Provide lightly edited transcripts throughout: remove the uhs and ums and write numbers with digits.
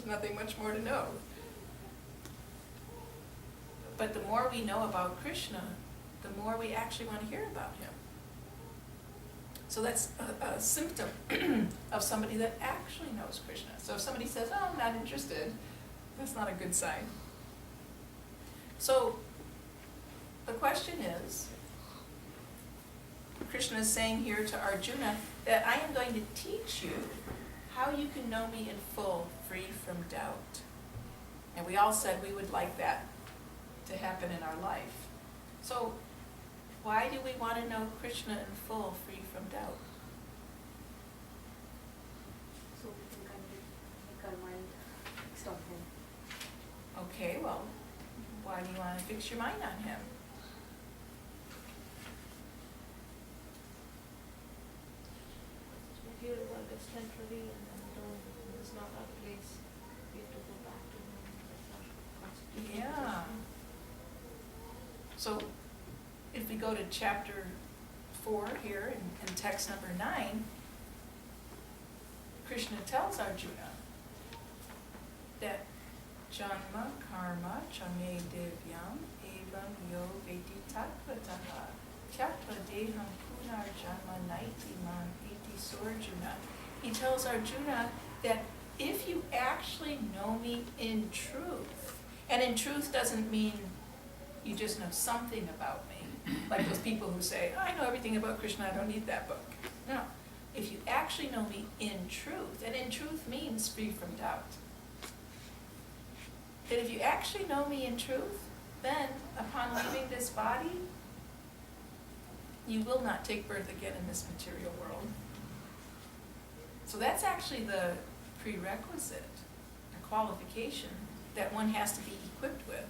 nothing much more to know. But the more we know about Krishna, the more we actually want to hear about him. So that's a symptom of somebody that actually knows Krishna. So if somebody says, oh, I'm not interested, that's not a good sign. So the question is, Krishna is saying here to Arjuna that I am going to teach you how you can know me in full, free from doubt. And we all said we would like that to happen in our life. So why do we want to know Krishna in full, free from doubt? So we can kind of make our mind fixed on him. Okay, well, why do you want to fix your mind on him? Material world is temporary, and then though it's not our place, we have to go back to him. That's our constitution. Yeah. So if we go to chapter 4 here in text number 9, Krishna tells Arjuna that Janma karma chame devyam evam yo veti tattvataha tyatva deham punar janma naiti man iti sorjuna. He tells Arjuna that if you actually know me in truth, and in truth doesn't mean you just know something about me, like those people who say, I know everything about Krishna, I don't need that book. No, if you actually know me in truth, and in truth means free from doubt, that if you actually know me in truth, then upon leaving this body, you will not take birth again in this material world. So that's actually the prerequisite, a qualification that one has to be equipped with.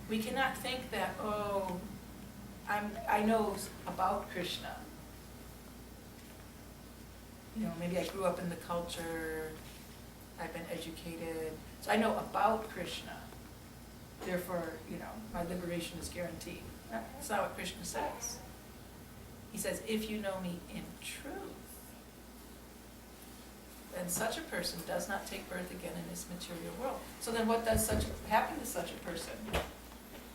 We cannot think that, oh, I know about Krishna. You know, maybe I grew up in the culture, I've been educated, so I know about Krishna. Therefore, you know, my liberation is guaranteed. That's not what Krishna says. He says, if you know me in truth, then such a person does not take birth again in this material world. So then what does happen to such a person?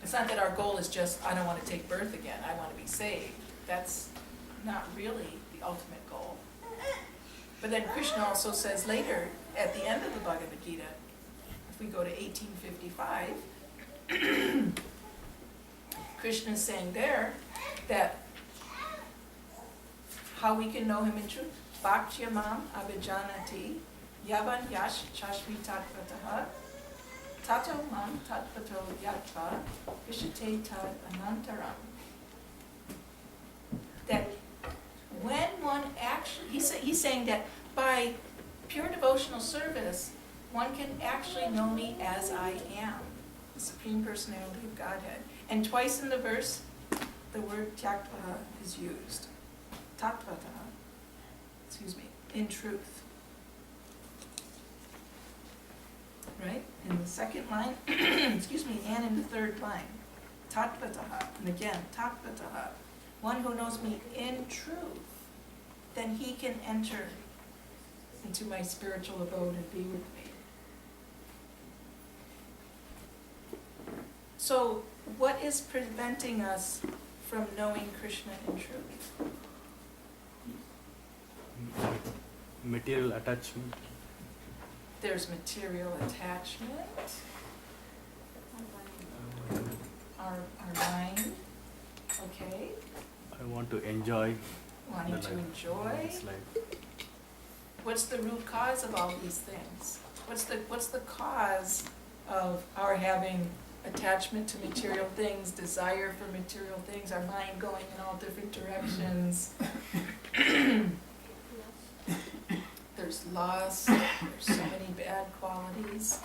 It's not that our goal is just, I don't want to take birth again, I want to be saved. That's not really the ultimate goal. But then Krishna also says later, at the end of the Bhagavad Gita, if we go to 1855, Krishna is saying there that how we can know him in truth. Bhaktyamam abhijanati yavan yash chashmi tatvataha tato mam tatvato yatva vishate tad anantaram. That when one actually, he's saying that by pure devotional service, one can actually know me as I am, the Supreme Personality of Godhead. And twice in the verse, the word tyaktva is used. Tattvataha, in truth. Right? In the second line, and in the third line. Tattvataha, and again, tattvataha. One who knows me in truth, then he can enter into my spiritual abode and be with me. So, what is preventing us from knowing Krishna in truth? Material attachment. There's material attachment, our mind, okay, I want to enjoy wanting the to life. enjoy. This life. What's the root cause of all these things? What's the cause of our having attachment to material things, desire for material things, our mind going in all different directions? There's lust, there's so many bad qualities.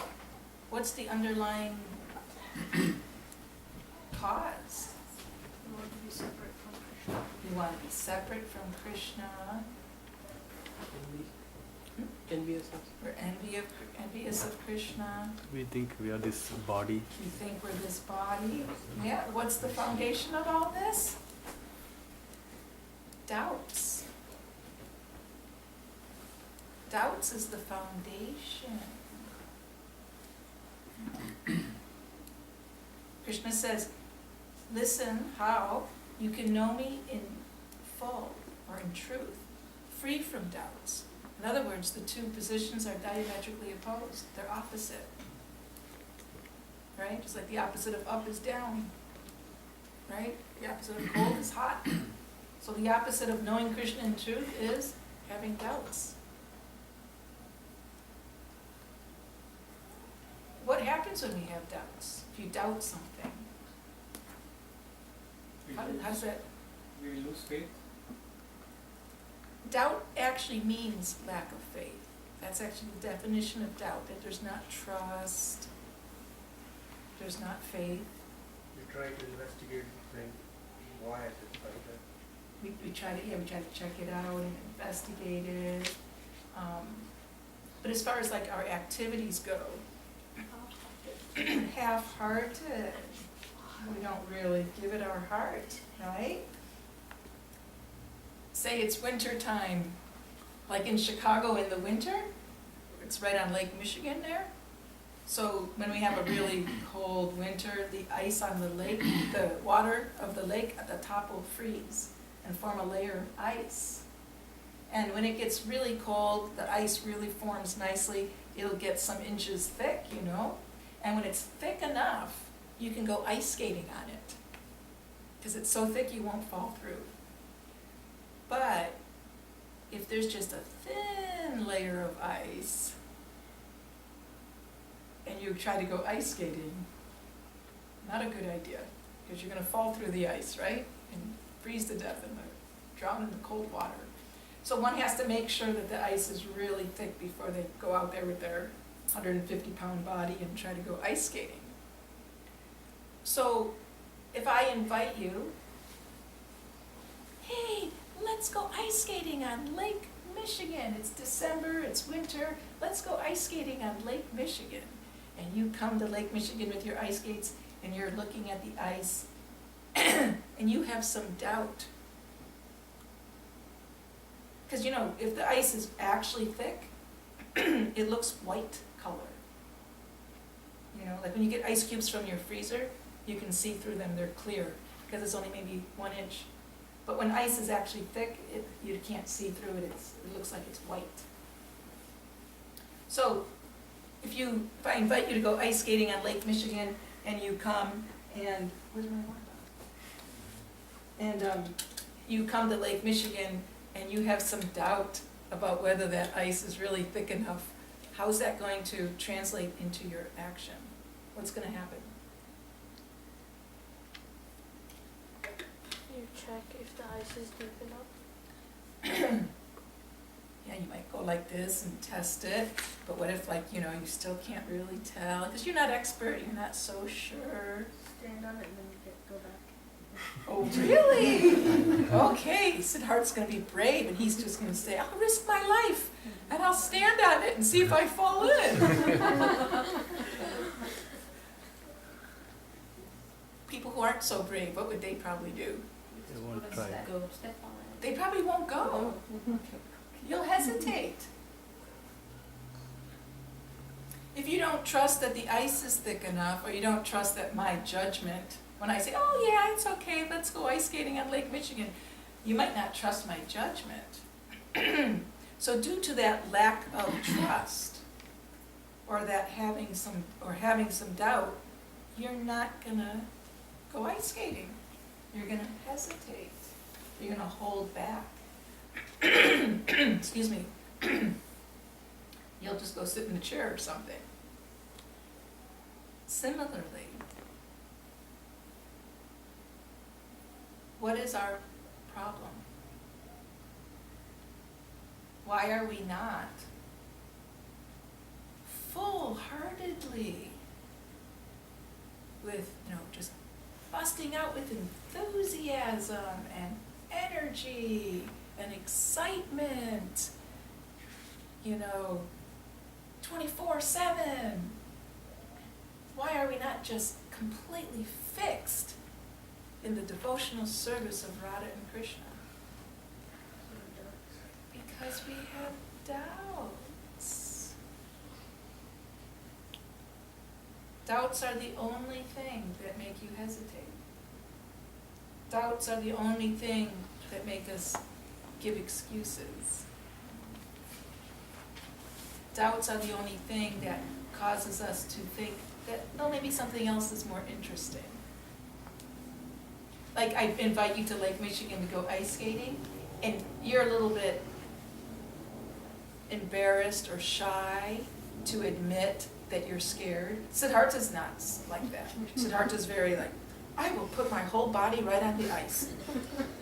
What's the underlying cause? We want to be separate from Krishna. You want to be separate from Krishna. Enviousness. We're envious of Krishna. We think we are this body. We think we're this body. Yeah, what's the foundation of all this? Doubts. Doubts is the foundation. says, listen how you can know me in full or in truth, free from doubts. In other words, the two positions are diametrically opposed. They're opposite. Right? Just like the opposite of up is down. Right? The opposite of cold is hot. So the opposite of knowing Krishna in truth is having doubts. What happens when we have doubts? If you doubt something, how does that? We lose faith. Doubt actually means lack of faith. That's actually the definition of doubt, that there's not trust, there's not faith. We try to investigate things. Why is it like that? We try to check it out and investigate it. But as far as like our activities go, half-hearted. We don't really give it our heart, right? Say it's winter time, like in Chicago in the winter, it's right on Lake Michigan there. So when we have a really cold winter, the ice on the lake, the water of the lake at the top will freeze and form a layer of ice. And when it gets really cold, the ice really forms nicely. It'll get some inches thick, you know. And when it's thick enough, you can go ice skating on it. Because it's so thick you won't fall through. But if there's just a thin layer of ice, and you try to go ice skating, not a good idea, because you're going to fall through the ice, right? And freeze to death and drown in the cold water. So one has to make sure that the ice is really thick before they go out there with their 150-pound body and try to go ice skating. So if I invite you, hey, let's go ice skating on Lake Michigan. It's December, it's winter, let's go ice skating on Lake Michigan. And you come to Lake Michigan with your ice skates and you're looking at the ice and you have some doubt. Because you know, if the ice is actually thick, it looks white color. You know, like when you get ice cubes from your freezer, you can see through them, they're clear, because it's only maybe 1 inch. But when ice is actually thick, you can't see through it, it looks like it's white. So if I invite you to go ice skating on Lake Michigan, and you come and, where's my water bottle? And you come to Lake Michigan and you have some doubt about whether that ice is really thick enough, how's that going to translate into your action? What's going to happen? You check if the ice is deep enough. Yeah, you might go like this and test it, but what if, like, you know, you still can't really tell, because you're not expert, you're not so sure. Stand on it and then go back. Oh, really? Okay, Siddharth's going to be brave, and he's just going to say, I'll risk my life, and I'll stand on it and see if I fall in. People who aren't so brave, what would they probably do? They won't try. Go step on it. They probably won't go. You'll hesitate. If you don't trust that the ice is thick enough, or you don't trust that my judgment, when I say, oh yeah, it's okay, let's go ice skating on Lake Michigan, you might not trust my judgment. So due to that lack of trust, or that having some doubt, you're not gonna go ice skating. You're gonna hesitate. You're gonna hold back. Excuse me. You'll just go sit in the chair or something. Similarly, what is our problem? Why are we not full-heartedly with, just busting out with enthusiasm and energy and excitement, 24/7? Why are we not just completely fixed in the devotional service of Radha and Krishna? Because we have doubts. Doubts are the only thing that make you hesitate. Doubts are the only thing that make us give excuses. Doubts are the only thing that causes us to think that, oh, maybe something else is more interesting. Like, I invite you to Lake Michigan to go ice skating, and you're a little bit embarrassed or shy to admit that you're scared. Siddhartha's not like that. Siddhartha's very like, I will put my whole body right on the ice,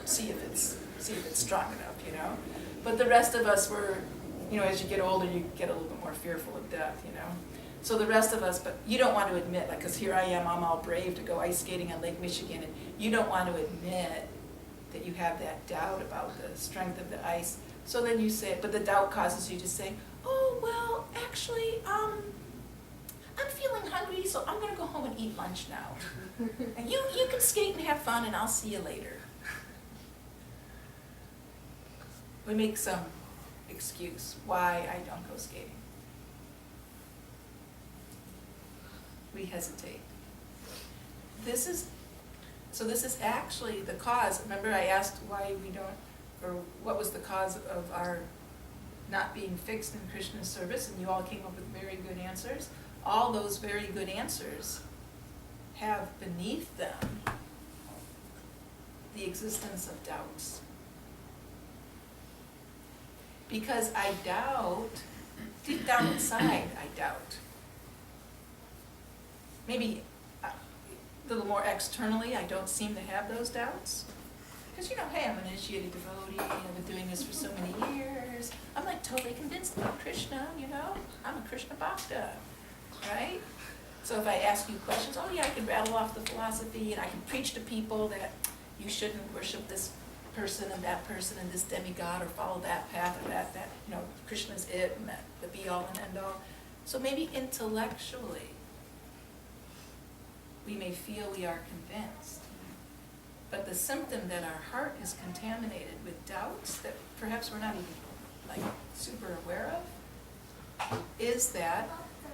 see if it's strong enough, you know. But the rest of us were, you know, as you get older, you get a little bit more fearful of death, you know. So the rest of us, but you don't want to admit, like, because here I am, I'm all brave to go ice skating on Lake Michigan, and you don't want to admit that you have that doubt about the strength of the ice. So then you say, but the doubt causes you to say, oh, well, actually, I'm feeling hungry, so I'm going to go home and eat lunch now. And you can skate and have fun, and I'll see you later. We make some excuse why I don't go skating. We hesitate. This is actually the cause. Remember I asked why we don't, or what was the cause of our not being fixed in Krishna's service, and you all came up with very good answers. All those very good answers have beneath them the existence of doubts. Because I doubt, deep down inside, I doubt. Maybe a little more externally, I don't seem to have those doubts. Because, you know, hey, I'm an initiated devotee, I've been doing this for so many years. I'm like totally convinced about Krishna, you know? I'm a Krishna Bhakta, right? So if I ask you questions, oh yeah, I can rattle off the philosophy, and I can preach to people that you shouldn't worship this person and this demigod, or follow that path or that, you know, Krishna's it, and that the be all and end all. So maybe intellectually, we may feel we are convinced. But the symptom that our heart is contaminated with doubts that perhaps we're not even like super aware of is that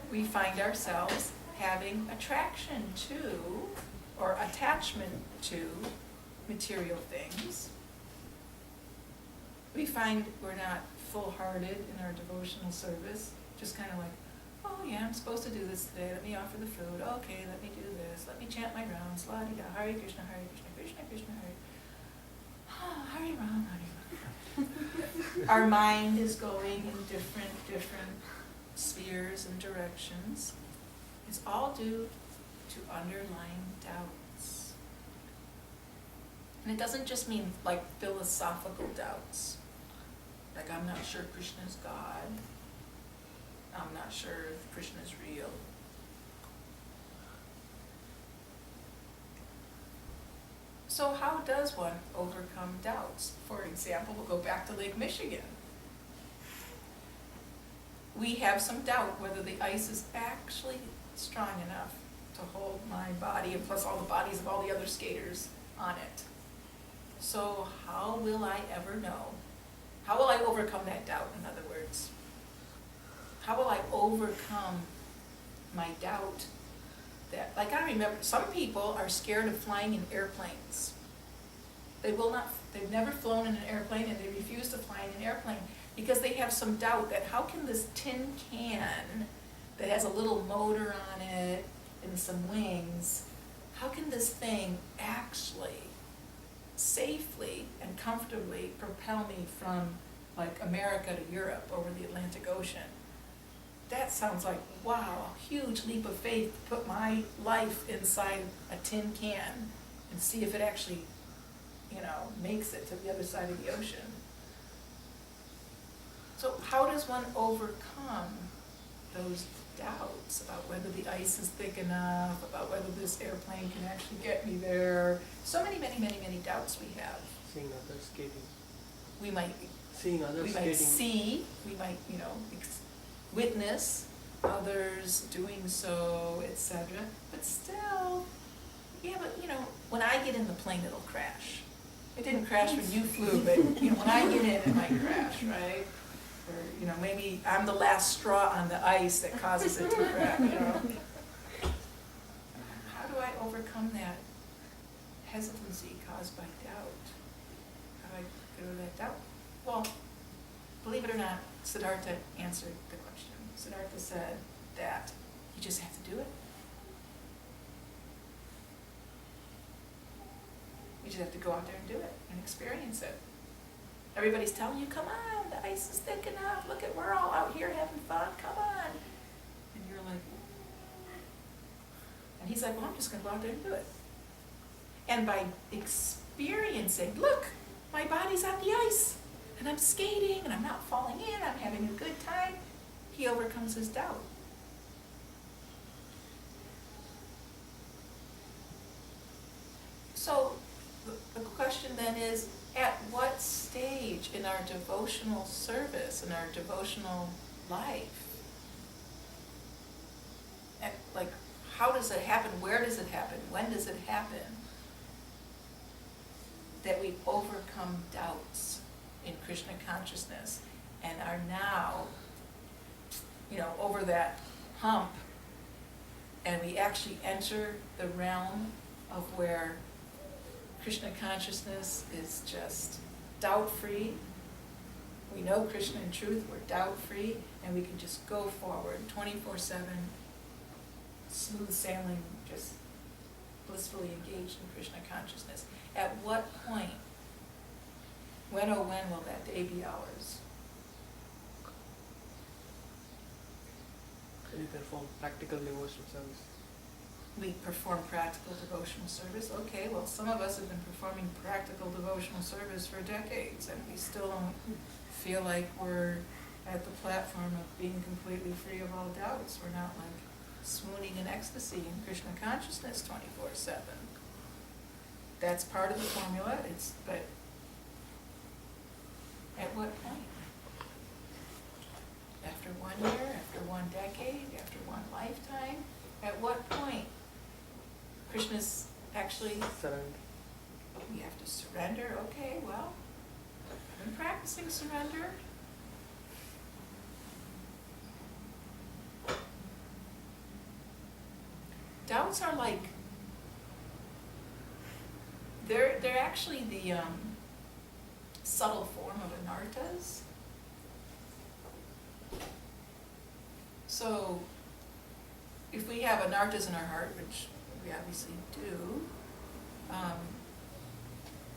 we find ourselves having attraction to or attachment to material things. We find we're not full-hearted in our devotional service, just kind of like, oh yeah, I'm supposed to do this today, let me offer the food, okay, let me do this, let me chant my rounds, la-di-da, Hare Krishna, Krishna Krishna, Hare Ram, Hare Ram. Our mind is going in different spheres and directions. It's all due to underlying doubts. And it doesn't just mean like philosophical doubts, like I'm not sure Krishna is God, I'm not sure if Krishna is real. So how does one overcome doubts? For example, we'll go back to Lake Michigan. We have some doubt whether the ice is actually strong enough to hold my body, and plus all the bodies of all the other skaters on it. So how will I ever know? How will I overcome that doubt, in other words? How will I overcome my doubt that, like I remember, some people are scared of flying in airplanes. They've never flown in an airplane, and they refuse to fly in an airplane because they have some doubt that how can this tin can that has a little motor on it and some wings, how can this thing actually safely and comfortably propel me from like America to Europe over the Atlantic Ocean? That sounds like, wow, a huge leap of faith to put my life inside a tin can and see if it actually, you know, makes it to the other side of the ocean. So how does one overcome those doubts about whether the ice is thick enough, about whether this airplane can actually get me there? So many doubts we have. Seeing others skating. We might Skating. see, we might, you know, witness others doing so, etc. But still, yeah, but you know, when I get in the plane, it'll crash. It didn't crash when you flew, but you know, when I get in, it might crash, right? Or you know, maybe I'm the last straw on the ice that causes it to crash. You know. overcome that hesitancy caused by doubt? How do I get rid of that doubt? Well, believe it or not, Siddhartha answered the question. Siddhartha said that you just have to do it. You just have to go out there and do it and experience it. Everybody's telling you, come on, the ice is thick enough. Look at, we're all out here having fun, come on. And you're like, and he's like, well, I'm just going to go out there and do it. And by experiencing, look, my body's on the ice, and I'm skating, and I'm not falling in, I'm having a good time, he overcomes his doubt. So the question then is, at what stage in our devotional service, in our devotional life, like, how does it happen? Where does it happen? When does it happen that we overcome doubts in Krishna consciousness and are now, over that hump, and we actually enter the realm of where Krishna consciousness is just doubt-free. We know Krishna in truth, we're doubt-free, and we can just go forward 24/7, smooth sailing, just blissfully engaged in Krishna consciousness. At what point, when oh when will that day be ours? We perform practical devotional service. We perform practical devotional service. Okay, well, some of us have been performing practical devotional service for decades, and we still don't feel like we're at the platform of being completely free of all doubts. We're not like swooning in ecstasy in Krishna consciousness 24/7. That's part of the formula. But at what point? After 1 year, after 1 decade, after 1 lifetime? At what point? Krishna's actually, Surrender. we have to surrender. Okay, well, I've been practicing surrender. Doubts are like, they're actually the subtle form of anartas. So, if we have anartas in our heart, which we obviously do,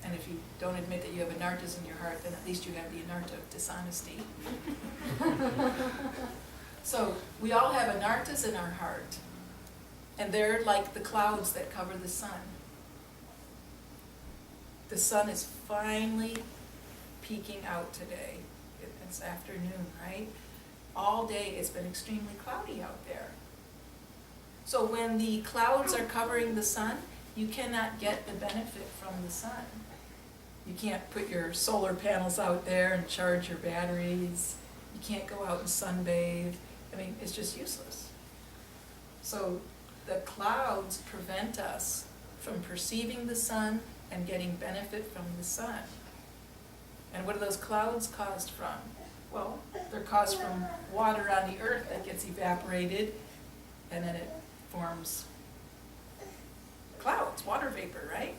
and if you don't admit that you have anartas in your heart, then at least you have the anarta of dishonesty. So, we all have anartas in our heart, and they're like the clouds that cover the sun. The sun is finally peeking out today. It's afternoon, right? All day it's been extremely cloudy out there. So when the clouds are covering the sun, you cannot get the benefit from the sun. You can't put your solar panels out there and charge your batteries. You can't go out and sunbathe. I mean, it's just useless. So the clouds prevent us from perceiving the sun and getting benefit from the sun. And what are those clouds caused from? Well, they're caused from water on the earth that gets evaporated, and then it forms clouds, water vapor, right?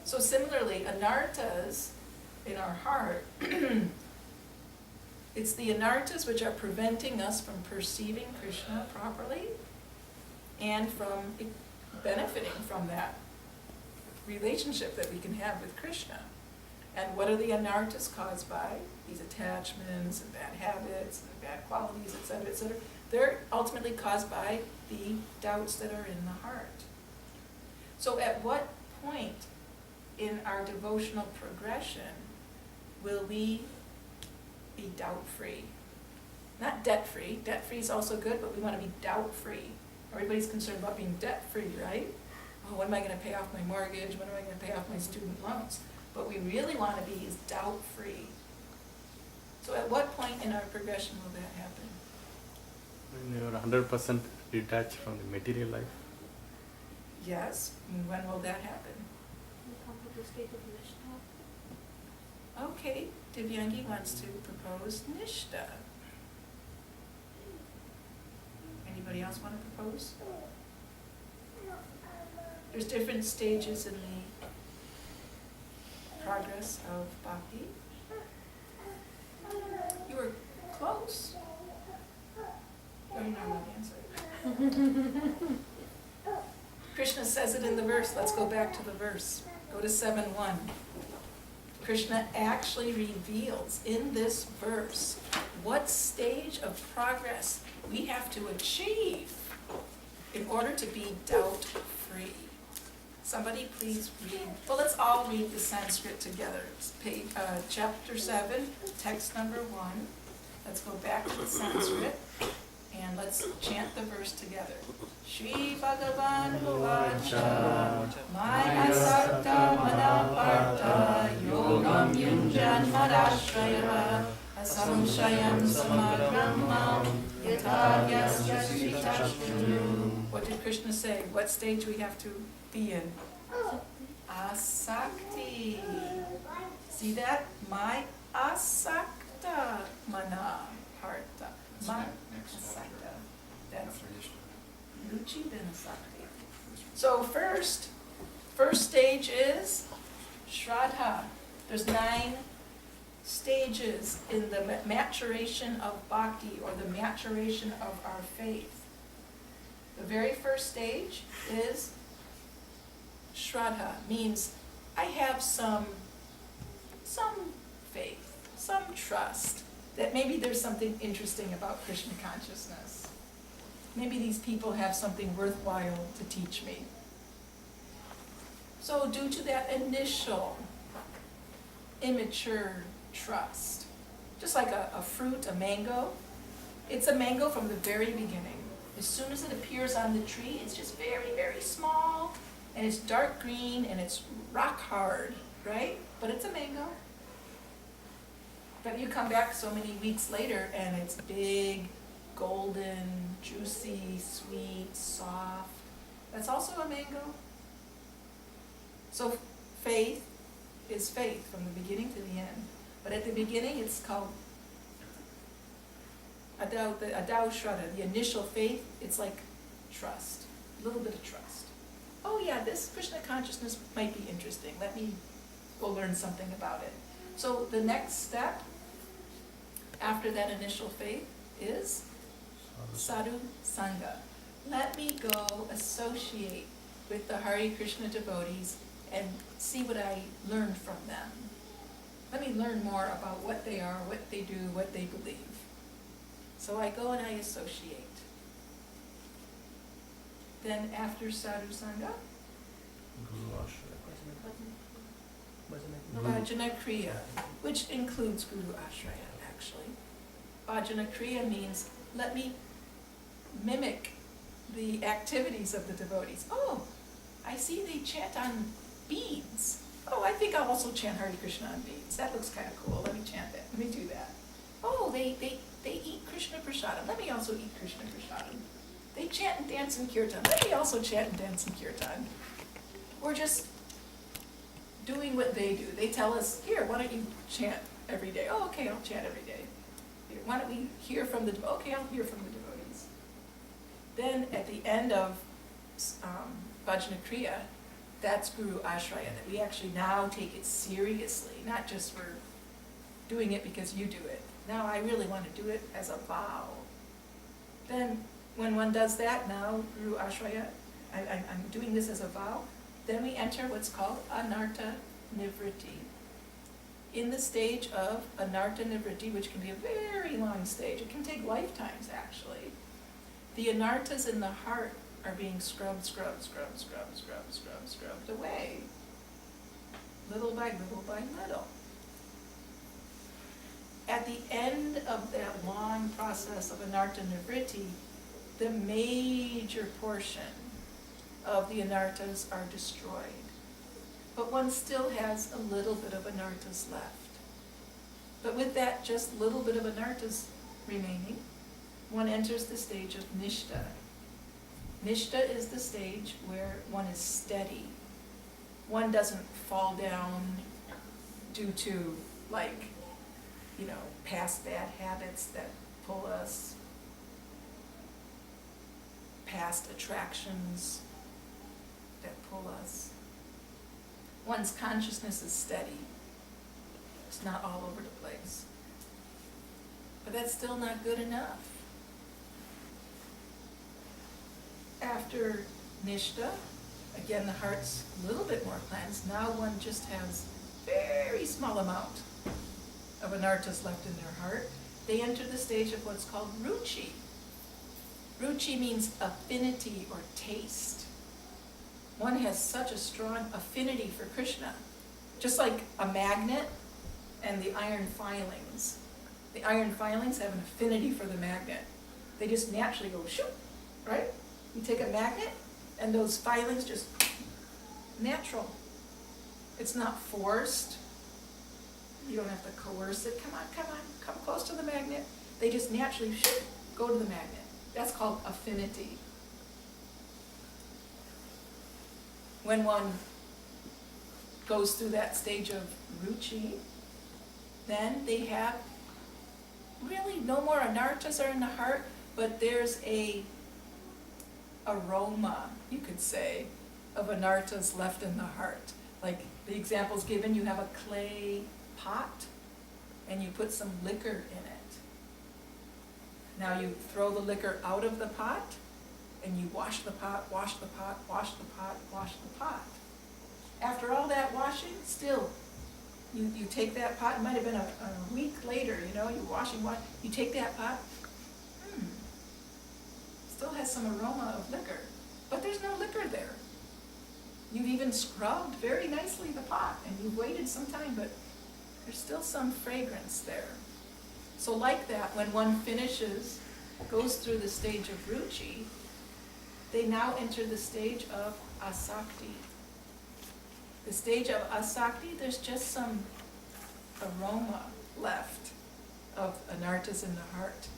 So similarly, anartas in our heart, it's the anartas which are preventing us from perceiving Krishna properly and from benefiting from that relationship that we can have with Krishna. And what are the anartas caused by? These attachments and bad habits and bad qualities, etc., etc. They're ultimately caused by the doubts that are in the heart. So at what point in our devotional progression will we be doubt-free? Not debt-free. Debt-free is also good, but we want to be doubt-free. Everybody's concerned about being debt-free, right? Oh, when am I going to pay off my mortgage? When am I going to pay off my student loans? What we really want to be is doubt-free. So at what point in our progression will that happen? When you're 100% detached from the material life. Yes. And when will that happen? You come to the state of Nishtha. Okay. Divyangi wants to propose Nishta. Anybody else want to propose? There's different stages in the progress of bhakti. You were close. Very normal answer. Krishna says it in the verse. Let's go back to the verse. Go to 7:1. Krishna actually reveals in this verse what stage of progress we have to achieve in order to be doubt-free. Somebody please read. Well, let's all read the Sanskrit together. It's chapter 7, text number 1. Let's go back to the Sanskrit and let's chant the verse together. Shri Bhagavan Uvacha Maya Sakta Manaparta Yogam Yunjan Madashraya Asamshayam Samagramam Yatavyasya Shritashtu. What did Krishna say? What stage we have to be in? Asakti. See that? My asakta mana parta. My asakta. That's Ruchi Vinasakti. So first stage is Shraddha. There's 9 stages in the maturation of bhakti, or the maturation of our faith. The very first stage is Shraddha, means I have some faith, some trust that maybe there's something interesting about Krishna consciousness. Maybe these people have something worthwhile to teach me. So due to that initial immature trust, just like a fruit, a mango, it's a mango from the very beginning. As soon as it appears on the tree, it's just very, very small, and it's dark green, and it's rock hard, right? But it's a mango. But you come back so many weeks later, and it's big, golden, juicy, sweet, soft. That's also a mango. So faith is faith from the beginning to the end. But at the beginning, it's called Adau Shraddha, the initial faith. It's like trust, a little bit of trust. Oh yeah, this Krishna consciousness might be interesting. Let me go learn something about it. So the next step after that initial faith is Sadhu Sangha. Let me go associate with the Hare Krishna devotees and see what I learned from them. Let me learn more about what they are, what they do, what they believe. So I go and I associate. Then after Sadhu Sangha, Bhajana Kriya, which includes Guru Ashraya actually. Bhajana Kriya means let me mimic the activities of the devotees. Oh, I see they chant on beads. Oh, I think I'll also chant Hare Krishna on beads. That looks kind of cool. Let me chant that. Let me do that. Oh, they eat Krishna Prasadam. Let me also eat Krishna Prasadam. They chant and dance in kirtan. Let me also chant and dance in kirtan. We're just doing what they do. They tell us, here, why don't you chant every day? Oh, okay, I'll chant every day. Here, why don't we hear from the devotees? Okay, I'll hear from the devotees. Then at the end of Bhajana Kriya, that's Guru Ashraya, that we actually now take it seriously, not just we're doing it because you do it. Now I really want to do it as a vow. Then when one does that, now Guru Ashraya, I'm doing this as a vow, then we enter what's called Anarta Nivritti. In the stage of Anarta Nivritti, which can be a very long stage, it can take lifetimes actually, the anartas in the heart are being scrubbed away, little by little. At the end of that long process of Anarta Nivritti, the major portion of the anartas are destroyed. But one still has a little bit of anartas left. But with that just little bit of anartas remaining, one enters the stage of Nishta. Nishta is the stage where one is steady. One doesn't fall down due to, past bad habits that pull us, past attractions that pull us. One's consciousness is steady. It's not all over the place. But that's still not good enough. After Nishta, again the heart's a little bit more cleansed. Now one just has very small amount of anartas left in their heart. They enter the stage of what's called ruchi. Ruchi means affinity or taste. One has such a strong affinity for Krishna, just like a magnet and the iron filings. The iron filings have an affinity for the magnet. They just naturally go shoop, right? You take a magnet and those filings just natural. It's not forced. You don't have to coerce it. Come on, come close to the magnet. They just naturally shoop, go to the magnet. That's called affinity. When one goes through that stage of ruchi, then they have really no more anartas are in the heart, but there's a aroma, you could say, of anartas left in the heart. Like the examples given, you have a clay pot and you put some liquor in it. Now you throw the liquor out of the pot and you wash the pot, wash the pot, wash the pot, wash the pot. After all that washing, still, you take that pot, it might have been a week later, you're washing, you take that pot, still has some aroma of liquor, but there's no liquor there. You've even scrubbed very nicely the pot and you've waited some time, but there's still some fragrance there. So like that, when one finishes, goes through the stage of ruchi, they now enter the stage of asakti. The stage of asakti, there's just some aroma left of anartas in the heart.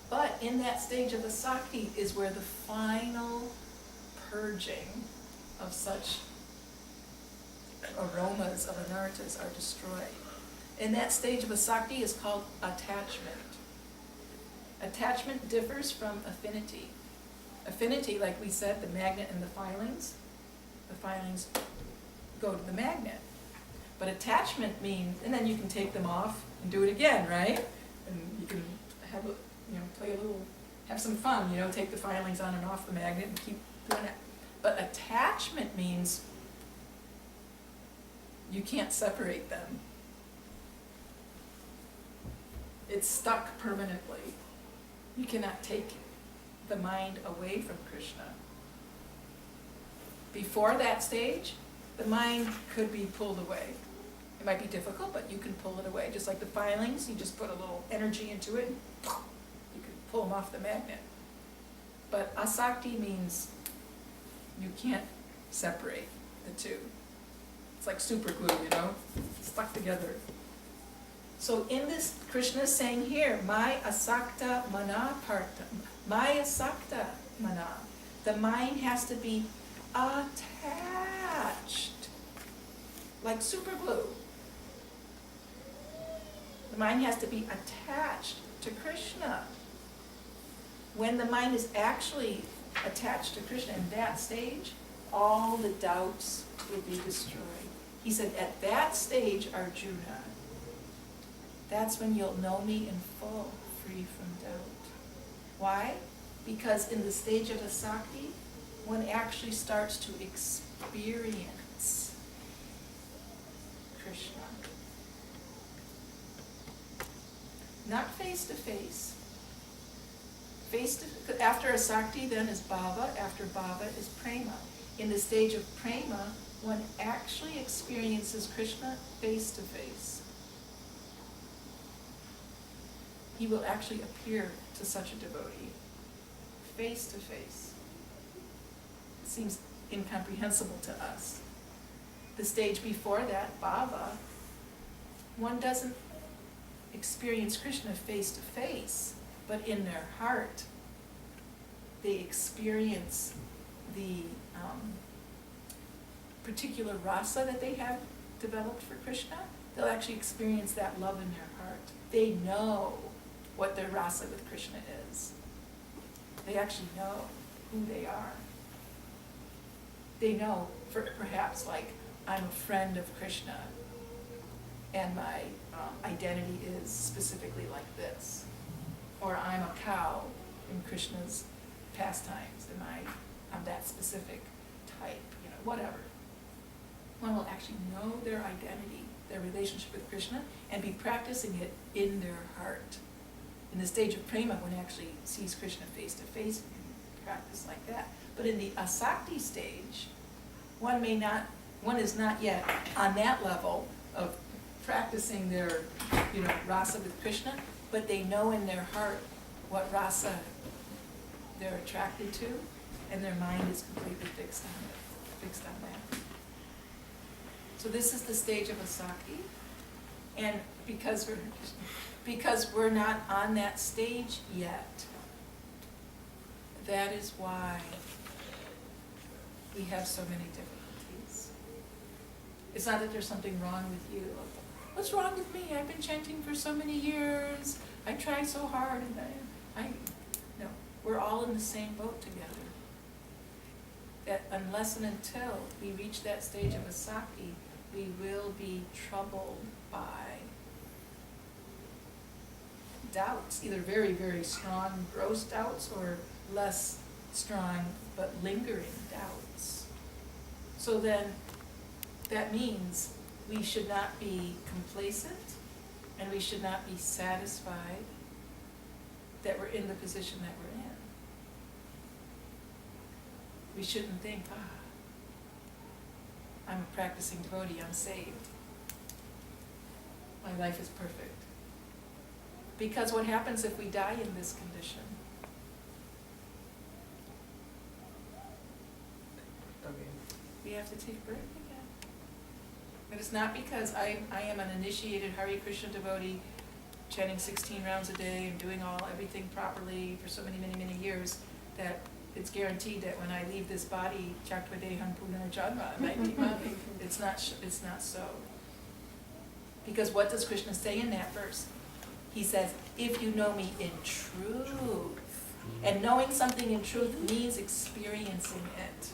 But in that stage of asakti is where the final purging of such aromas of anartas are destroyed. And that stage of asakti is called attachment. Attachment differs from affinity. Affinity, like we said, the magnet and the filings go to the magnet. But attachment means, and then you can take them off and do it again, right? And you can have have some fun, take the filings on and off the magnet and keep doing it. But attachment means you can't separate them. It's stuck permanently. You cannot take the mind away from Krishna. Before that stage, the mind could be pulled away. It might be difficult, but you can pull it away. Just like the filings, you just put a little energy into it, and you can pull them off the magnet. But asakti means you can't separate the two. It's like super glue, stuck together. So in this, Krishna is saying here, my asakta mana parta, my asakta mana. The mind has to be attached, like super glue. The mind has to be attached to Krishna. When the mind is actually attached to Krishna in that stage, all the doubts will be destroyed. He said, at that stage, Arjuna, that's when you'll know me in full, free from doubt. Why? Because in the stage of asakti, one actually starts to experience Krishna. Not face to face. After asakti then is bhava, after bhava is prema. In the stage of prema, one actually experiences Krishna face to face. He will actually appear to such a devotee, face to face. It seems incomprehensible to us. The stage before that, bhava, one doesn't experience Krishna face to face, but in their heart, they experience the particular rasa that they have developed for Krishna. They'll actually experience that love in their heart. They know what their rasa with Krishna is. They actually know who they are. they know, perhaps like, I'm a friend of Krishna, and my identity is specifically like this. Or I'm a cow in Krishna's pastimes, and I'm that specific type, whatever. One will actually know their identity, their relationship with Krishna, and be practicing it in their heart. In the stage of prema, one actually sees Krishna face to face and can practice like that. But in the asakti stage, one is not yet on that level of practicing their, rasa with Krishna, but they know in their heart what rasa they're attracted to, and their mind is completely fixed on that. So this is the stage of asakti, and because we're not on that stage yet, that is why we have so many difficulties. It's not that there's something wrong with you. What's wrong with me? I've been chanting for so many years. I try so hard, and no, we're all in the same boat together. That unless and until we reach that stage of asakti, we will be troubled by doubts, either very, very strong, gross doubts, or less strong but lingering doubts. So then that means we should not be complacent, and we should not be satisfied that we're in the position that we're in. We shouldn't think, I'm a practicing devotee, I'm saved. My life is perfect. Because what happens if we die in this condition? We have to take birth again. But it's not because I am an initiated Hare Krishna devotee, chanting 16 rounds a day and doing everything properly for so many, many, many years, that it's guaranteed that when I leave this body, Chaktva-deham punarjanma, it's not so. Because what does Krishna say in that verse? He says, if you know me in truth, and knowing something in truth means experiencing it.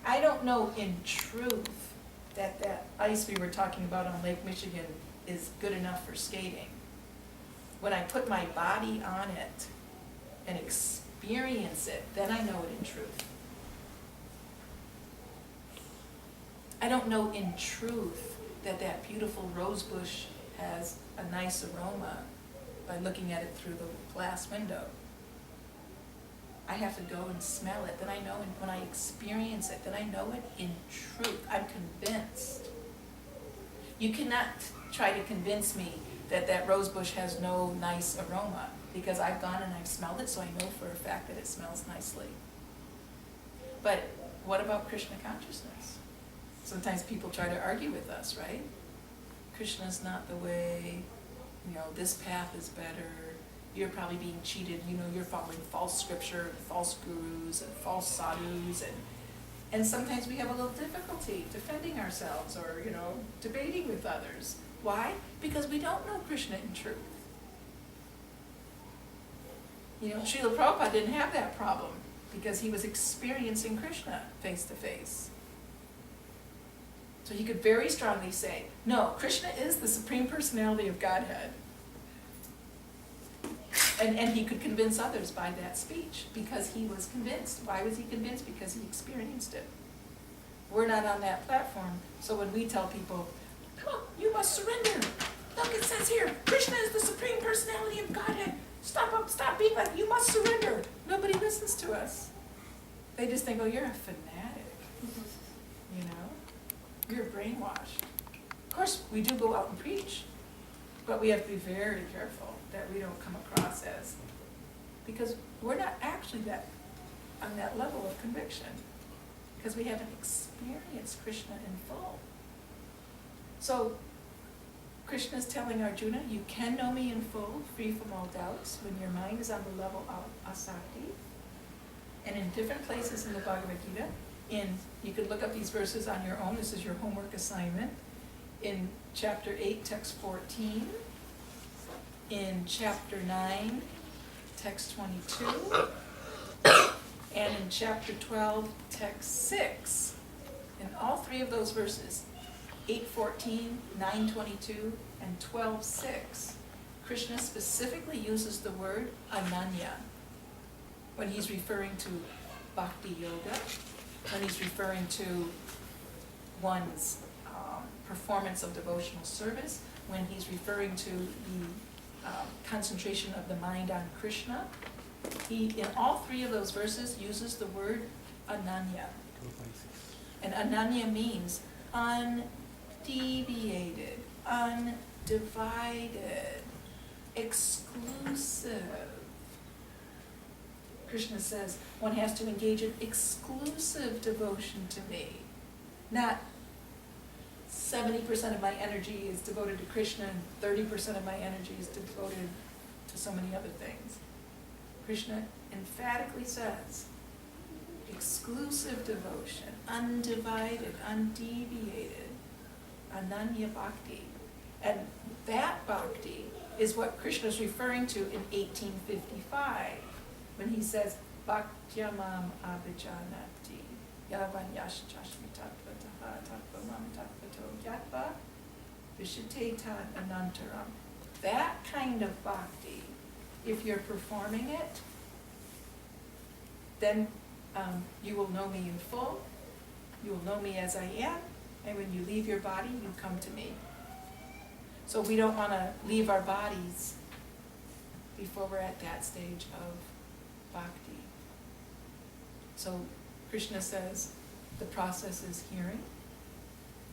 I don't know in truth that ice we were talking about on Lake Michigan is good enough for skating. When I put my body on it and experience it, then I know it in truth. I don't know in truth that beautiful rose bush has a nice aroma by looking at it through the glass window. I have to go and smell it, then I know, and when I experience it, then I know it in truth. I'm convinced. You cannot try to convince me that rose bush has no nice aroma, because I've gone and I've smelled it, so I know for a fact that it smells nicely. But what about Krishna consciousness? Sometimes people try to argue with us, right? Krishna's not the way, this path is better. You're probably being cheated, you're following false scripture, false gurus, and false sadhus, and sometimes we have a little difficulty defending ourselves or, debating with others. Why? Because we don't know Krishna in truth. Srila Prabhupada didn't have that problem because he was experiencing Krishna face to face. So he could very strongly say, no, Krishna is the Supreme Personality of Godhead. And he could convince others by that speech because he was convinced. Why was he convinced? Because he experienced it. We're not on that platform, so when we tell people, come on, you must surrender. Look, it says here, Krishna is the Supreme Personality of Godhead. Stop being like, you must surrender. Nobody listens to us. They just think, oh, you're a fanatic. You're brainwashed. Of course, we do go out and preach, but we have to be very careful that we don't come across as, because we're not actually on that level of conviction, because we haven't experienced Krishna in full. So Krishna is telling Arjuna, you can know me in full, free from all doubts, when your mind is on the level of asakti. And in different places in the Bhagavad Gita, you could look up these verses on your own, this is your homework assignment, in chapter 8, text 14, in chapter 9, text 22, and in in chapter 12, text 6. In all three of those verses, 8:14, 9:22, and 12:6, Krishna specifically uses the word ananya when he's referring to bhakti yoga, when he's referring to one's performance of devotional service, when he's referring to the concentration of the mind on Krishna. He, in all three of those verses, uses the word ananya. 2.6. And ananya means undeviated, undivided, exclusive. Krishna says one has to engage in exclusive devotion to me. Not 70% of my energy is devoted to Krishna and 30% of my energy is devoted to so many other things. Krishna emphatically says exclusive devotion, undivided, undeviated, ananya bhakti. And that bhakti is what Krishna is referring to in 1855 when he says, Bhaktyamam abhijanati yavanyaschashmi tattvataha tattvamam tattvato yatva vishatetan anantaram. That kind of bhakti, if you're performing it, then you will know me in full, you will know me as I am, and when you leave your body, you come to me. So we don't want to leave our bodies before we're at that stage of bhakti. So Krishna says the process is hearing.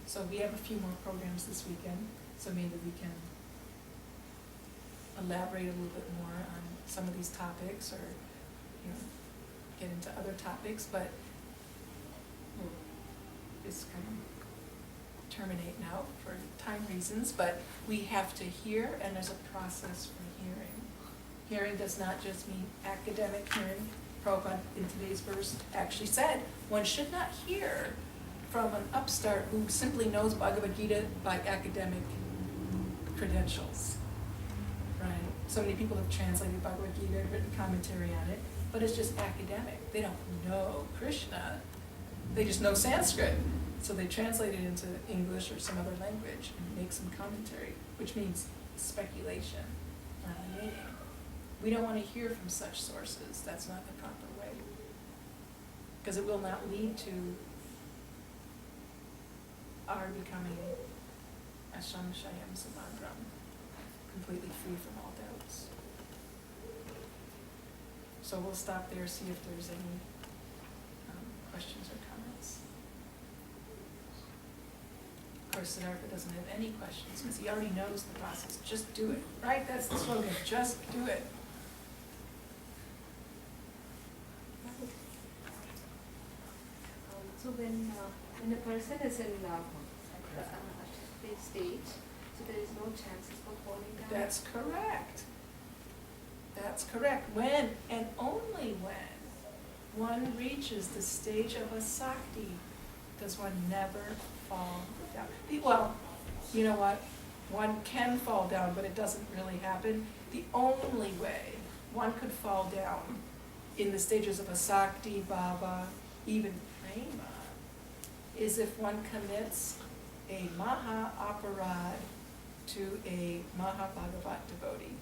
So we have a few more programs this weekend, so maybe we can elaborate a little bit more on some of these topics, or get into other topics, but we'll just kind of terminate now for time reasons. But we have to hear, and there's a process for hearing. Hearing does not just mean academic hearing. Prabhupada in today's verse actually said one should not hear from an upstart who simply knows Bhagavad Gita by academic credentials. Right? So many people have translated Bhagavad Gita, written commentary on it, but it's just academic. They don't know Krishna. They just know Sanskrit. So they translate it into English or some other language and make some commentary, which means speculation, not a meaning. We don't want to hear from such sources. That's not the proper way. Because it will not lead to our becoming Asham Shayam Samadram, completely free from all doubts. So we'll stop there, see if there's any questions or comments. Of course, Siddhartha doesn't have any questions because he already knows the process. Just do it, right? That's the slogan. Just do it. So when a person is in state, so there is no chances for falling down? That's correct. That's correct. When and only when one reaches the stage of asakti does one never fall down. Well, you know what? One can fall down, but it doesn't really happen. The only way one could fall down in the stages of asakti, bhava, even prema, is if one commits a maha aparad to a maha bhagavat devotee.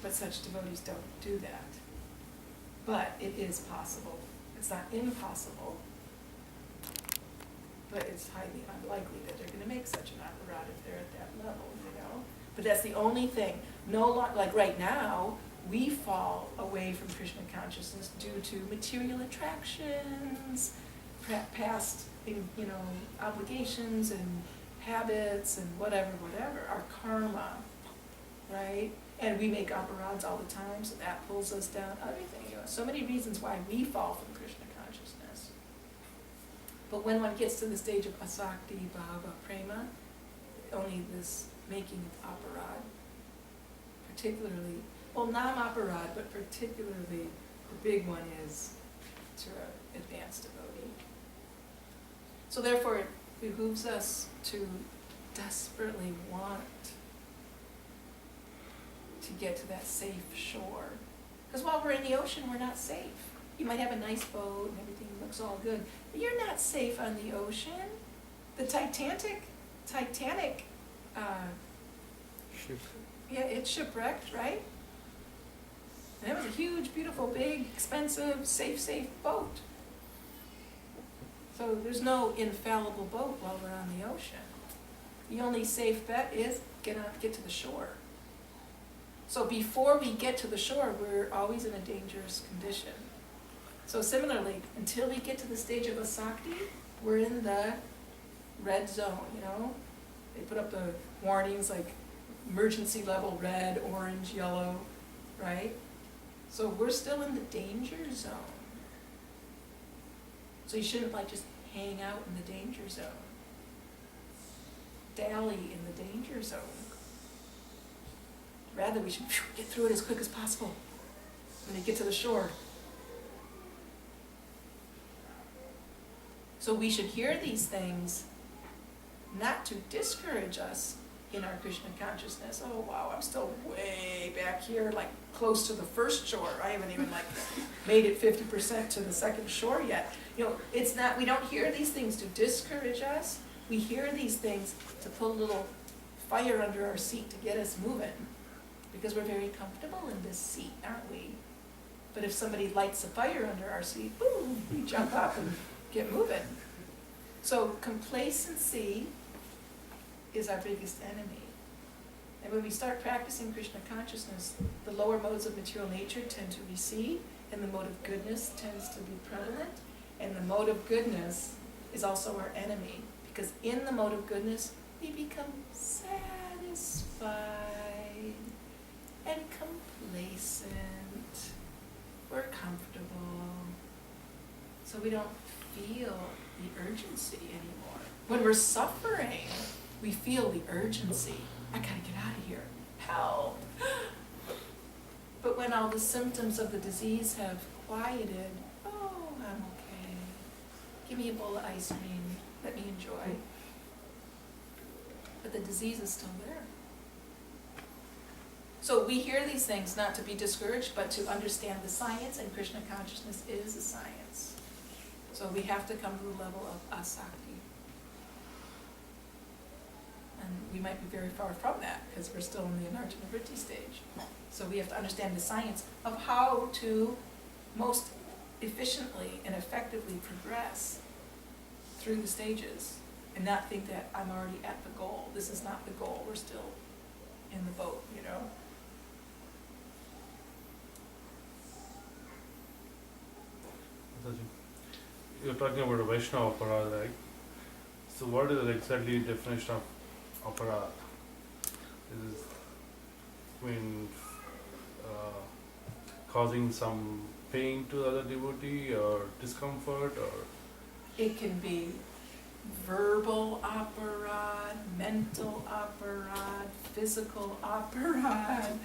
But such devotees don't do that. But it is possible. It's not impossible, but it's highly unlikely that they're going to make such an aparad if they're at that level, But that's the only thing. Like right now, we fall away from Krishna consciousness due to material attractions, past, obligations and habits and whatever, our karma, right? And we make aparads all the time, so that pulls us down, everything, so many reasons why we fall from Krishna consciousness. But when one gets to the stage of asakti, bhava, prema, only this making of aparad, particularly, nam aparad, but particularly the big one is to an advanced devotee. So therefore it behooves us to desperately want to get to that safe shore, Because while we're in the ocean, we're not safe. You might have a nice boat and everything looks all good, but you're not safe on the ocean. The Titanic, Ship. yeah, it's shipwrecked, right? And it was a huge, beautiful, big, expensive, safe boat. So there's no infallible boat while we're on the ocean. The only safe bet is get to the shore. So before we get to the shore, we're always in a dangerous condition. So similarly, until we get to the stage of asakti, we're in the red zone, you know? They put up the warnings like emergency level red, orange, yellow, right? So we're still in the danger zone. So you shouldn't like just hang out in the danger zone. Dally in the danger zone. Rather, we should get through it as quick as possible when we get to the shore. So we should hear these things not to discourage us in our Krishna consciousness. Oh wow, I'm still way back here, like close to the first shore. I haven't even like made it 50% to the second shore yet. You know, it's not, we don't hear these things to discourage us. We hear these things to put a little fire under our seat to get us moving. Because we're very comfortable in this seat, aren't we? But if somebody lights a fire under our seat, boom, we jump up and get moving. So complacency is our biggest enemy. And when we start practicing Krishna consciousness, the lower modes of material nature tend to recede, and the mode of goodness tends to be prevalent. And the mode of goodness is also our enemy, because in the mode of goodness, we become satisfied and complacent. We're comfortable. So we don't feel the urgency anymore. When we're suffering, we feel the urgency. I gotta get out of here. Help. But when all the symptoms of the disease have quieted, oh, I'm okay. Give me a bowl of ice cream. Let me enjoy. But the disease is still there. So we hear these things not to be discouraged, but to understand the science, and Krishna consciousness is a science. So we have to come to the level of asakti. And we might be very far from that, because we're still in the anarjana vritti stage. So we have to understand the science of how to most efficiently and effectively progress through the stages, and not think that I'm already at the goal. This is not the goal. We're still in the boat, you know? Mataji, you're talking about a Vaishnava aparadha, right? So what is exactly the definition of aparadha? Is it, I mean, causing some pain to the other devotee or discomfort, or? It can be verbal aparad, mental aparad, physical aparad.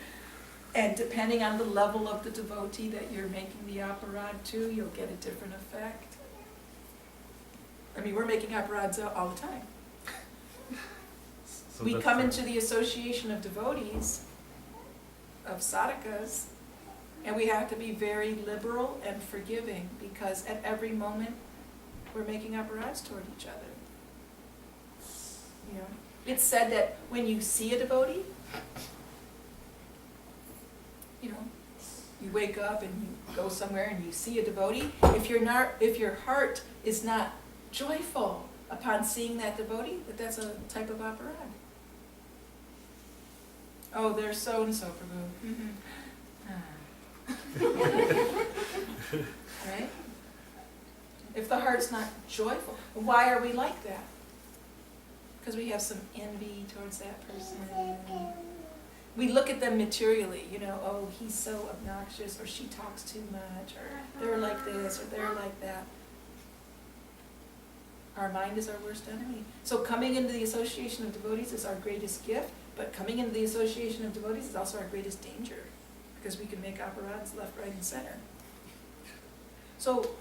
And depending on the level of the devotee that you're making the aparad to, you'll get a different effect. I mean, we're making aparads all the time. So We that's come into the association of devotees, of sadhakas, and we have to be very liberal and forgiving, because at every moment we're making aparads toward each other. You know, it's said that when you see a devotee, you know, you wake up and you go somewhere and you see a devotee. If your heart is not joyful upon seeing that devotee, that's a type of aparad. Oh, there's so and so, Prabhu. Right? If the heart's not joyful, why are we like that? Because we have some envy towards that person. We look at them materially, you know, oh, he's so obnoxious, or she talks too much, or they're like this, or they're like that. Our mind is our worst enemy. So coming into the association of devotees is our greatest gift, but coming into the association of devotees is also our greatest danger, because we can make aparads left, right, and center. So,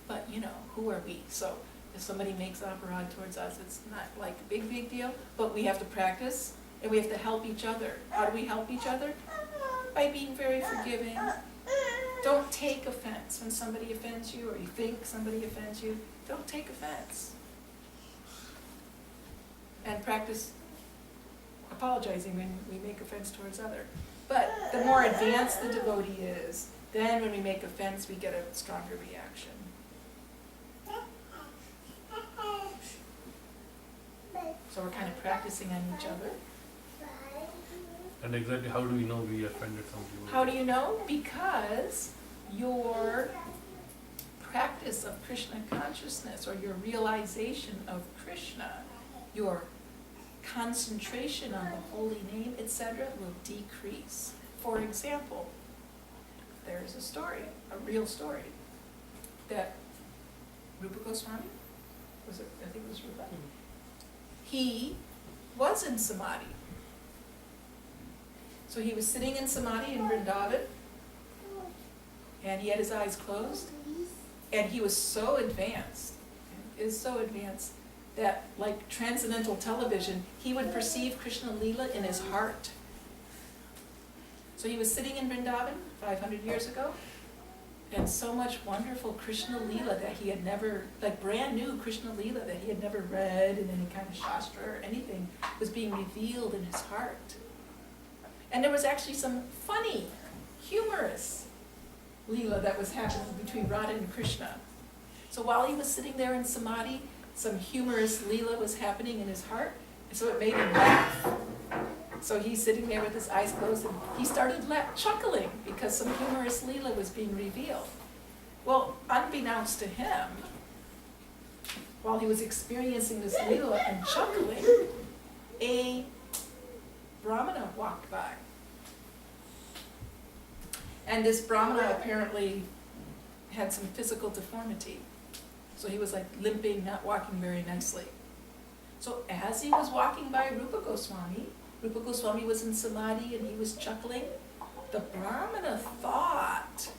but you know, who are we? So if somebody makes aparad towards us, it's not like a big deal, but we have to practice, and we have to help each other. How do we help each other? by being very forgiving. Don't take offense when somebody offends you or you think somebody offends you. Don't take offense. And practice apologizing when we make offense towards others. But the more advanced the devotee is, then when we make offense, we get a stronger reaction. So we're kind of practicing on each other. And exactly how do we know we offended some people? How do you know? Because your practice of Krishna consciousness or your realization of Krishna, your concentration on the holy name, etc., will decrease. For example, there's a story, a real story, that Rupa Goswami, was it? I think it was Rupa. He was in Samadhi. So he was sitting in Samadhi in Vrindavan, and he had his eyes closed, and he was so advanced, that like transcendental television, he would perceive Krishna Lila in his heart. So he was sitting in Vrindavan 500 years ago, and so much wonderful Krishna Lila that he had never, like brand new Krishna Lila that he had never read in any kind of shastra or anything, was being revealed in his heart. And there was actually some funny, humorous Lila that was happening between Radha and Krishna. So while he was sitting there in Samadhi, some humorous Lila was happening in his heart, and so it made him laugh. So he's sitting there with his eyes closed, and he started chuckling because some humorous Lila was being revealed. Well, unbeknownst to him, while he was experiencing this Lila and chuckling, a Brahmana walked by. And this Brahmana apparently had some physical deformity. So he was like limping, not walking very nicely. So as he was walking by Rupa Goswami was in Samadhi and he was chuckling. The Brahmana thought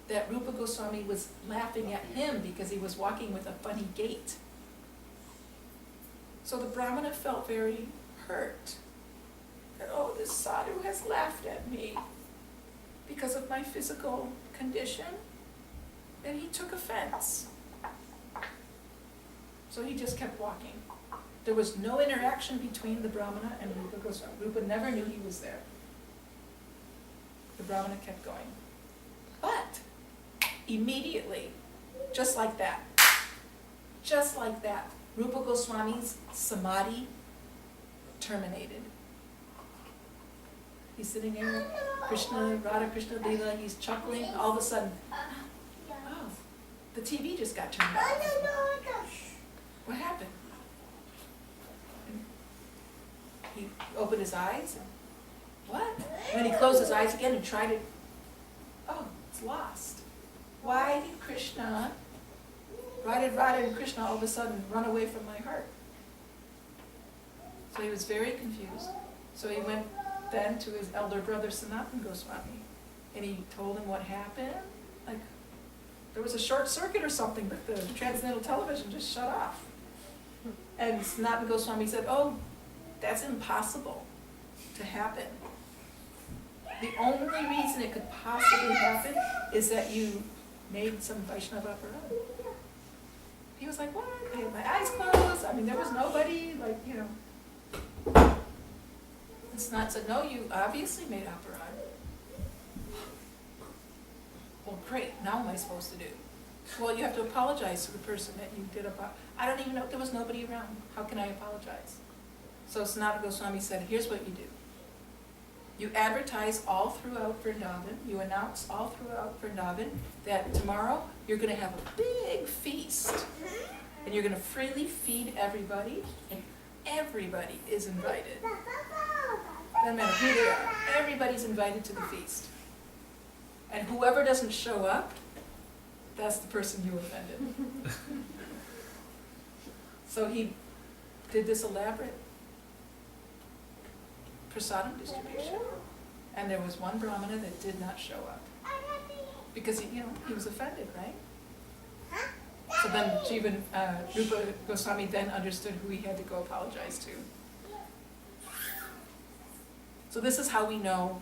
that Rupa Goswami was laughing at him because he was walking with a funny gait. So the Brahmana felt very hurt. That, oh, this sadhu has laughed at me because of my physical condition, and he took offense. So he just kept walking. There was no interaction between the Brahmana and Rupa Goswami. Rupa never knew he was there. The Brahmana kept going. But immediately, just like that, Rupa Goswami's Samadhi terminated. He's sitting there, Radha Krishna Lila, he's chuckling, all of a sudden, oh, the TV just got turned off. What happened? And he opened his eyes, and what? And then he closed his eyes again and tried it. Oh, it's lost. Why did Radha and Krishna all of a sudden run away from my heart? So he was very confused. So he went then to his elder brother Sanatana Goswami, and he told him what happened. Like, there was a short circuit or something, but the transcendental television just shut off. And Sanatana Goswami said, oh, that's impossible to happen. The only reason it could possibly happen is that you made some Vaishnava aparadha. He was like, what? I had my eyes closed. I mean, there was nobody, like, you know. And Sanat said, no, you obviously made aparadha. Well, great. Now what am I supposed to do? Well, you have to apologize to the person that you did aparadha. I don't even know. There was nobody around. How can I apologize? So Sanatana Goswami said, here's what you do. You advertise all throughout Vrindavan, you announce all throughout Vrindavan that tomorrow you're going to have a big feast. And you're going to freely feed everybody, and everybody is invited. Doesn't matter who they are, everybody's invited to the feast. And whoever doesn't show up, that's the person you offended. So he did this elaborate prasadam distribution, and there was one Brahmana that did not show up because he was offended, right? So then Rupa Goswami then understood who he had to go apologize to. So this is how we know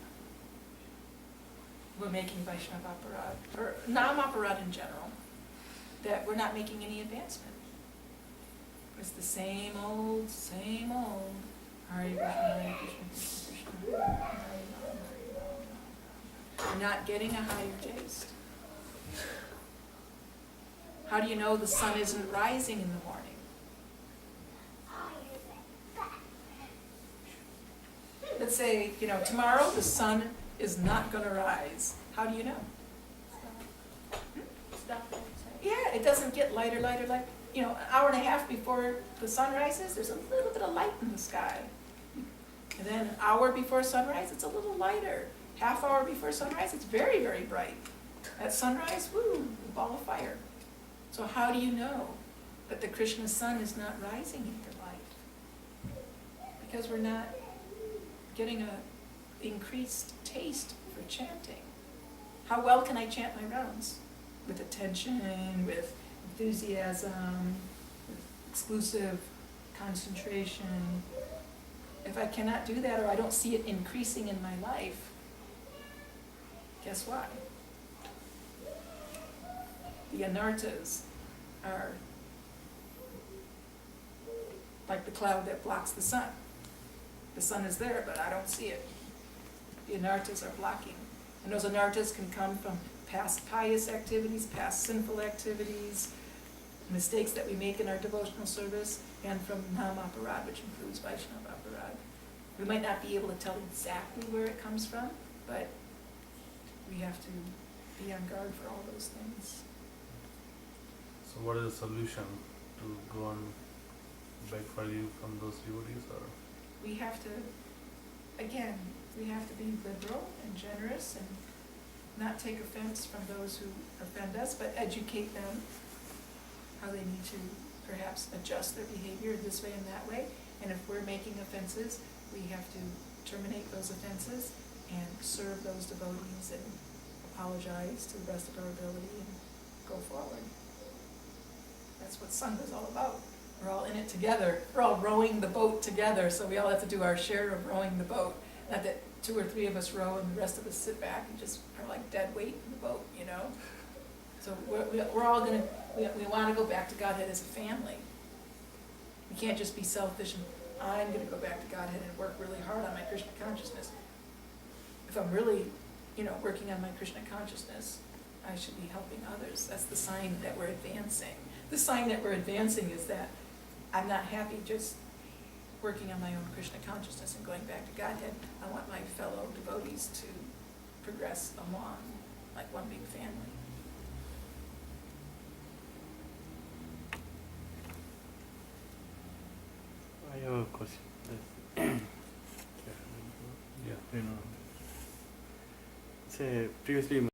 we're making Vaishnava aparad, or Nam aparad in general, that we're not making any advancement. It's the same old, Hare Krishna, Hare Krishna, Krishna Krishna, Hare Hare, Hare Ram, Hare Ram. We're not getting a higher taste. How do you know the sun isn't rising in the morning? Let's say, tomorrow the sun is not going to rise. How do you know? It's dark outside. Yeah, it doesn't get lighter, like, an hour and a half before the sun rises, there's a little bit of light in the sky. And then an hour before sunrise, it's a little lighter. Half hour before sunrise, it's very, very bright. At sunrise, woo, a ball of fire. So how do you know that the Krishna sun is not rising in your life? Because we're not getting a increased taste for chanting. How well can I chant my rounds? With attention, with enthusiasm, with exclusive concentration. If I cannot do that, or I don't see it increasing in my life, guess what? The anarthas are like the cloud that blocks the sun. The sun is there, but I don't see it. The anarthas are blocking. And those anarthas can come from past pious activities, past sinful activities, mistakes that we make in our devotional service, and from Nam aparad, which includes Vaishnava aparad. We might not be able to tell exactly where it comes from, but we have to be on guard for all those things. So what is the solution to go and beg for you from those devotees, or? We have to be liberal and generous and not take offense from those who offend us, but educate them how they need to perhaps adjust their behavior this way and that way. And if we're making offenses, we have to terminate those offenses and serve those devotees and apologize to the best of our ability and go forward. That's what Sangha is all about. We're all in it together. We're all rowing the boat together, so we all have to do our share of rowing the boat. Not that 2 or 3 of us row and the rest of us sit back and just are like dead weight in the boat, So we're all we want to go back to Godhead as a family. We can't just be selfish and I'm going to go back to Godhead and work really hard on my Krishna consciousness. If I'm really, working on my Krishna consciousness, I should be helping others. That's the sign that we're advancing. The sign that we're advancing is that I'm not happy just working on my own Krishna consciousness and going back to Godhead. I want my fellow devotees to progress along like one big family. I have a question. Yeah. Say previously